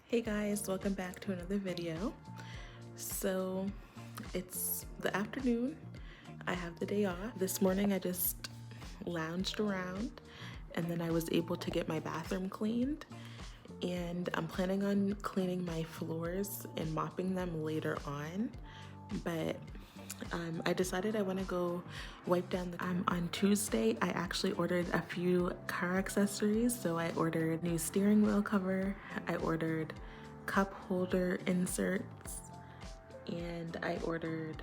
Hey guys, welcome back to another video. So it's the afternoon. I have the day off. This morning I just lounged around and then I was able to get my bathroom cleaned, and I'm planning on cleaning my floors and mopping them later on, but I decided I want to go wipe down the on Tuesday. I actually ordered a few car accessories. So I ordered new steering wheel cover, I ordered cup holder inserts, and I ordered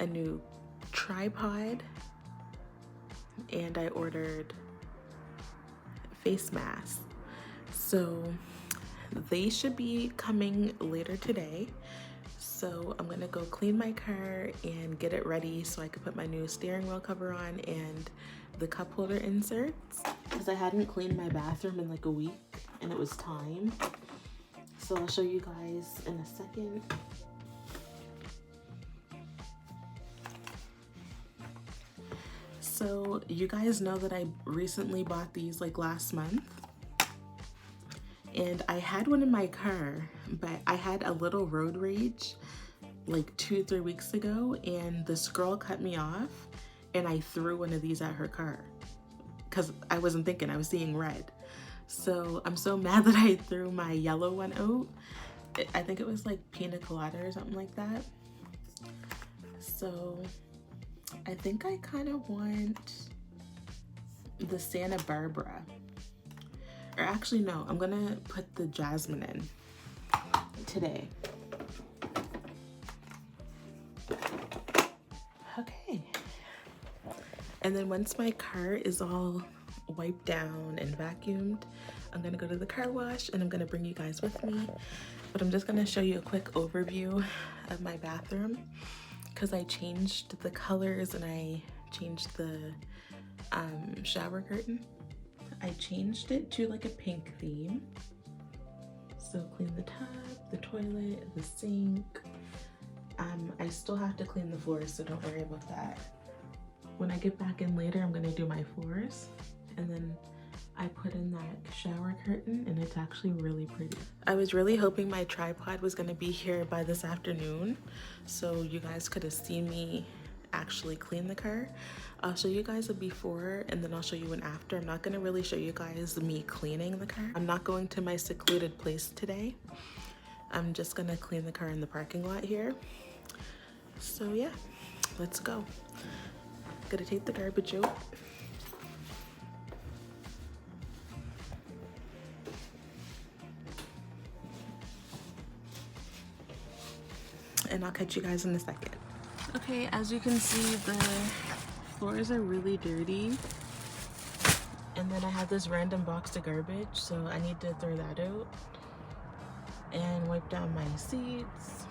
a new tripod, and I ordered face masks. So they should be coming later today. So I'm gonna go clean my car and get it ready so I can put my new steering wheel cover on and the cup holder inserts, because I hadn't cleaned my bathroom in like a week and it was time. So I'll show you guys in a second. So you guys know that I recently bought these like last month. And I had one in my car, but I had a little road rage like 2-3 weeks ago, and this girl cut me off and I threw one of these at her car because I wasn't thinking, I was seeing red. So I'm so mad that I threw my yellow one out. I think it was like pina colada or something like that. So I think I kind of want the Santa Barbara. Or actually, no, I'm gonna put the jasmine in today. Okay. And then once my car is all wiped down and vacuumed, I'm gonna go to the car wash and I'm gonna bring you guys with me. But I'm just gonna show you a quick overview of my bathroom, because I changed the colors and I changed the shower curtain. I changed it to like a pink theme. So clean the tub, the toilet, the sink. I still have to clean the floors, so don't worry about that. When I get back in later, I'm gonna do my floors, and then I put in that shower curtain and it's actually really pretty. I was really hoping my tripod was gonna be here by this afternoon so you guys could have seen me actually clean the car. I'll show you guys a before and then I'll show you an after. I'm not gonna really show you guys me cleaning the car. I'm not going to my secluded place today. I'm just gonna clean the car in the parking lot here. So yeah, let's go. Gotta take the garbage out. And I'll catch you guys in a second. Okay, as you can see, the floors are really dirty. And then I have this random box of garbage, so I need to throw that out. And wipe down my seats.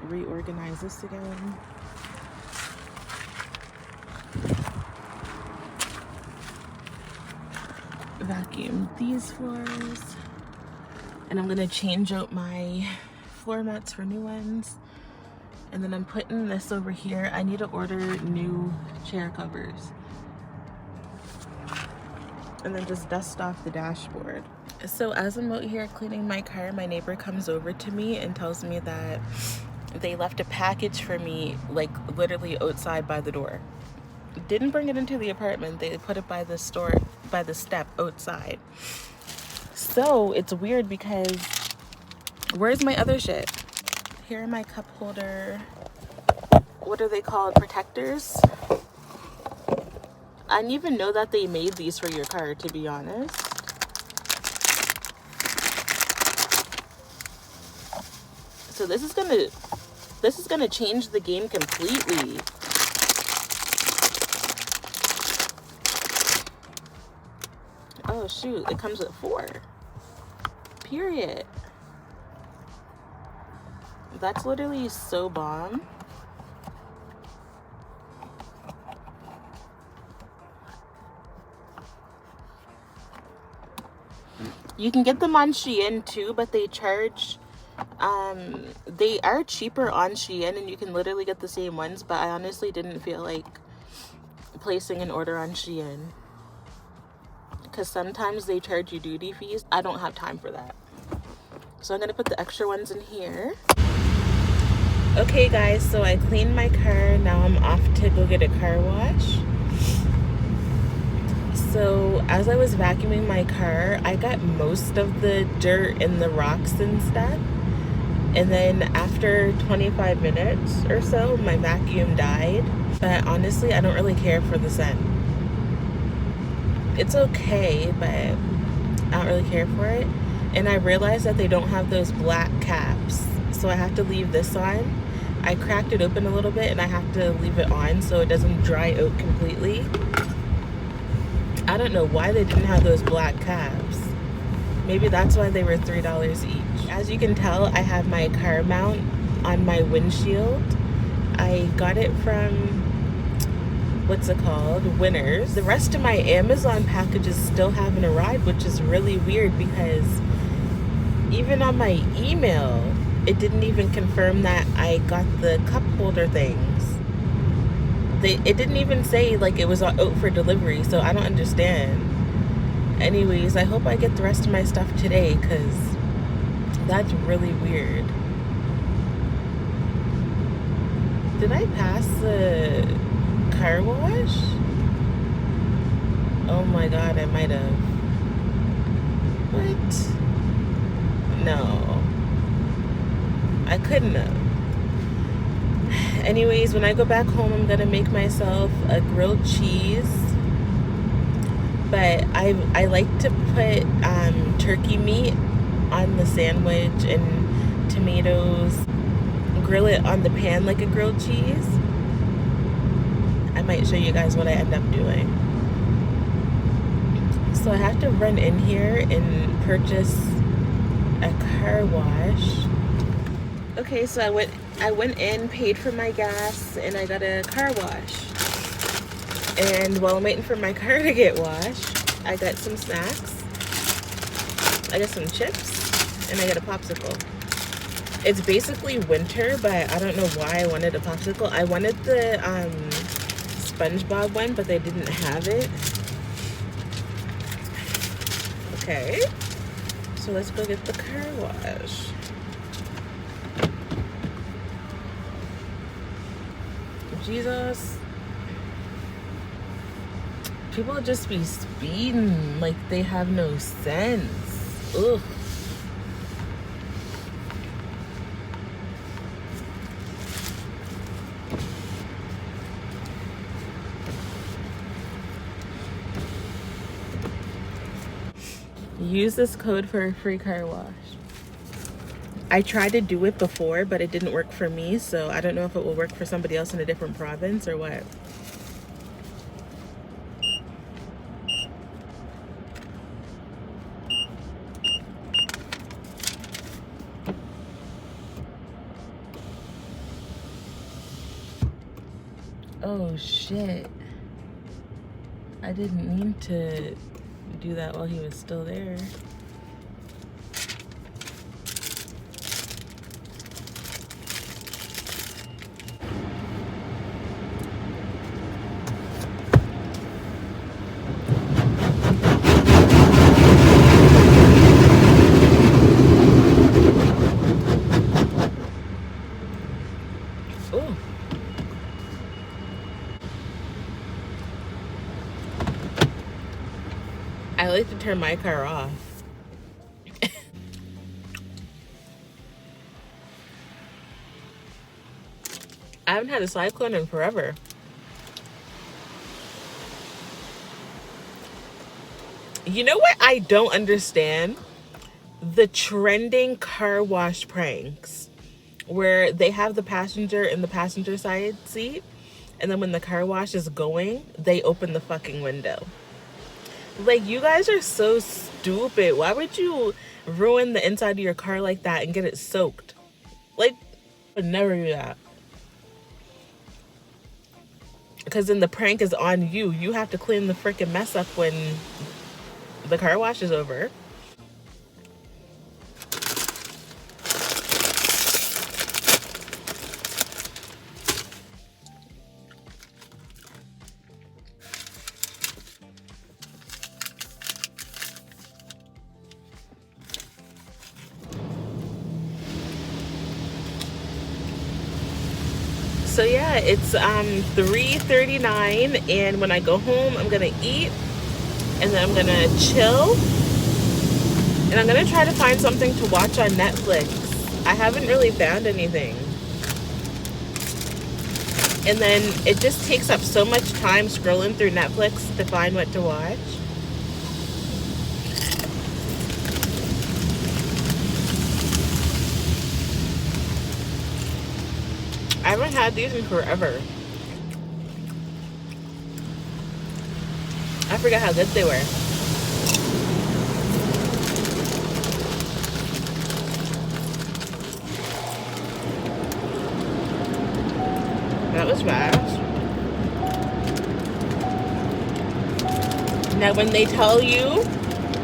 Reorganize this again. Vacuum these floors. And I'm gonna change out my floor mats for new ones. And then I'm putting this over here. I need to order new chair covers. And then just dust off the dashboard. So as I'm out here cleaning my car, my neighbor comes over to me and tells me that they left a package for me, like literally outside by the door. Didn't bring it into the apartment. They put it by the store, by the step outside. So it's weird because where's my other shit? Here are my cup holder, what are they called? Protectors? I didn't even know that they made these for your car, to be honest. So this is gonna change the game completely. Oh shoot, it comes with 4. Period. That's literally so bomb. You can get them on Shein too, but they charge, they are cheaper on Shein and you can literally get the same ones, but I honestly didn't feel like placing an order on Shein, because sometimes they charge you duty fees. I don't have time for that. So I'm gonna put the extra ones in here. Okay guys, so I cleaned my car. Now I'm off to go get a car wash. So as I was vacuuming my car, I got most of the dirt and the rocks and stuff. And then after 25 minutes or so, my vacuum died. But honestly, I don't really care for the scent. It's okay, but I don't really care for it. And I realized that they don't have those black caps, so I have to leave this on. I cracked it open a little bit and I have to leave it on so it doesn't dry out completely. I don't know why they didn't have those black caps. Maybe that's why they were $3 each. As you can tell, I have my car mount on my windshield. I got it from, what's it called? Winners. The rest of my Amazon packages still haven't arrived, which is really weird because even on my email, it didn't even confirm that I got the cup holder things. It didn't even say like it was out for delivery, so I don't understand. Anyways, I hope I get the rest of my stuff today because that's really weird. Did I pass the car wash? Oh my god, I might have. What? No. I couldn't have. Anyways, when I go back home, I'm gonna make myself a grilled cheese. But I like to put turkey meat on the sandwich and tomatoes. Grill it on the pan like a grilled cheese. I might show you guys what I end up doing. So I have to run in here and purchase a car wash. Okay, so I went in, paid for my gas, and I got a car wash. And while I'm waiting for my car to get washed, I got some snacks. I got some chips, and I got a popsicle. It's basically winter, but I don't know why I wanted a popsicle. I wanted the SpongeBob one, but they didn't have it. Okay, so let's go get the car wash. Jesus. People just be speeding like they have no sense. Ugh. Use this code for a free car wash. I tried to do it before, but it didn't work for me, so I don't know if it will work for somebody else in a different province or what. Oh shit. I didn't mean to do that while he was still there. I like to turn my car off. I haven't had a cyclone in forever. You know what I don't understand? The trending car wash pranks where they have the passenger in the passenger side seat, and then when the car wash is going, they open the fucking window. Like, you guys are so stupid. Why would you ruin the inside of your car like that and get it soaked? Like, I would never do that. Because then the prank is on you. You have to clean the freaking mess up when the car wash is over. yeah, it's 3:39, and when I go home, I'm gonna eat, and then I'm gonna chill, and I'm gonna try to find something to watch on Netflix. I haven't really found anything. And then it just takes up so much time scrolling through Netflix to find what to watch. I haven't had these in forever. I forgot how good they were. That was fast. Now when they tell you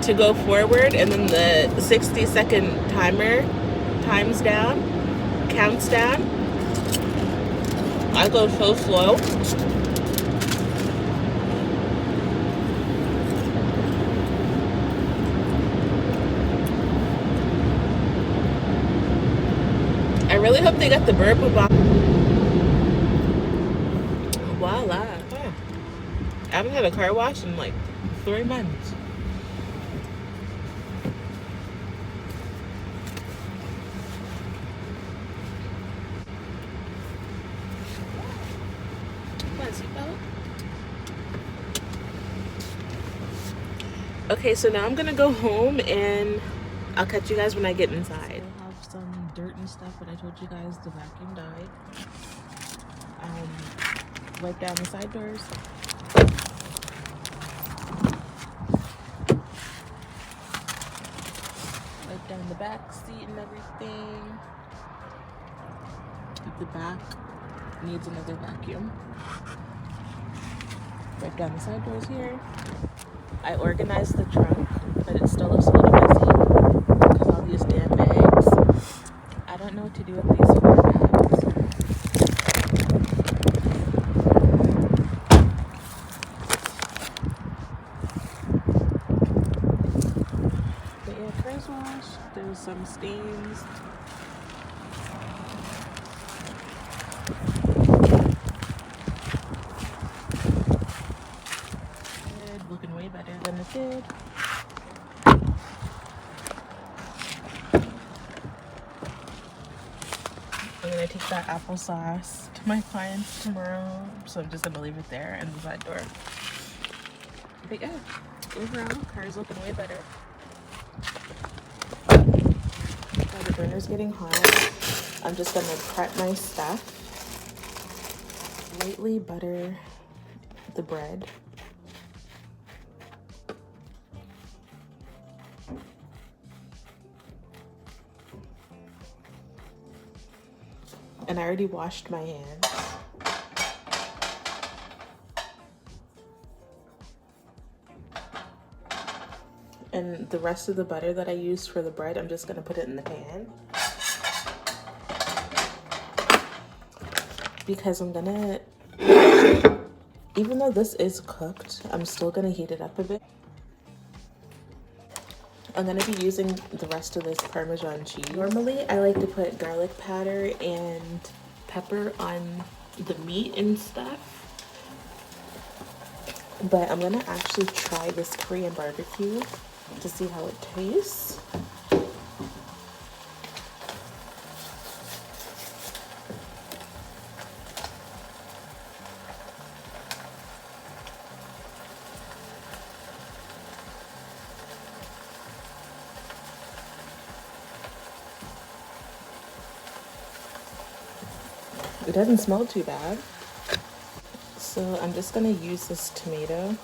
to go forward and then the 60-second timer counts down, I go so slow. I really hope they got the burp about. Voila. Huh. I haven't had a car wash in like 3 months. Okay, so now I'm gonna go home and I'll catch you guys when I get inside. I have some dirt and stuff, but I told you guys the vacuum died. Wipe down the side doors. Wipe down the back seat and everything. The back needs another vacuum. Wipe down the side doors here. I organized the trunk, but it still looks a little messy because all these damn bags. I don't know what to do with these 4 bags. But yeah, car's wash. There's some stains. Good, looking way better than it did. I'm gonna take that applesauce to my clients tomorrow, so I'm just gonna leave it there in the side door. But yeah, overall, car's looking way better. While the burner's getting hot, I'm just gonna prep my stuff. Lightly butter the bread. And I already washed my hands. And the rest of the butter that I used for the bread, I'm just gonna put it in the pan. Because I'm gonna, even though this is cooked, I'm still gonna heat it up a bit. I'm gonna be using the rest of this Parmesan cheese. Normally, I like to put garlic powder and pepper on the meat and stuff. But I'm gonna actually try this Korean barbecue to see how it tastes. It doesn't smell too bad. So I'm just gonna use this tomato.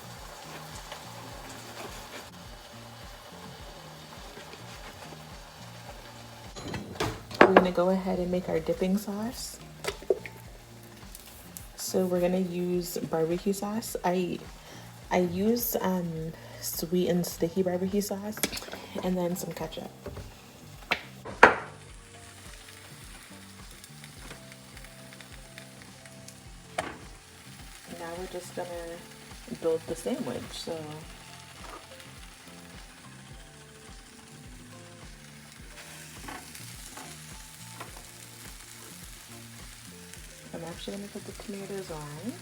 We're gonna go ahead and make our dipping sauce. So we're gonna use barbecue sauce. I use sweet and sticky barbecue sauce, and then some ketchup. Now we're just gonna build the sandwich. So I'm actually gonna put the tomatoes on.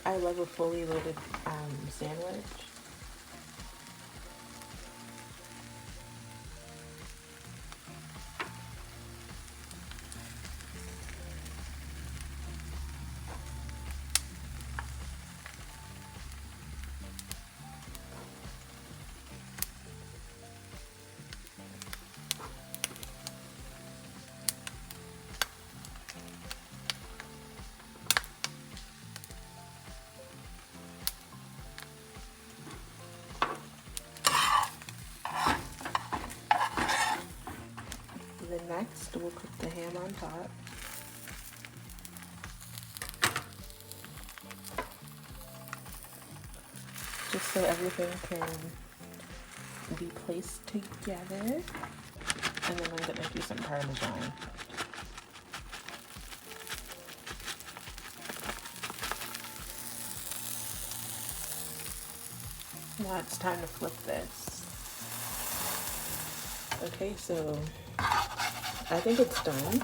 I love a fully loaded sandwich. Then next, we'll cook the ham on top. Just so everything can be placed together. And then I'm gonna do some Parmesan. Now it's time to flip this. Okay, so I think it's done.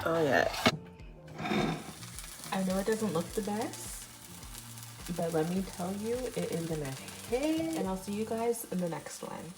Oh yeah. I know it doesn't look the best, but let me tell you, it is gonna hit. And I'll see you guys in the next one.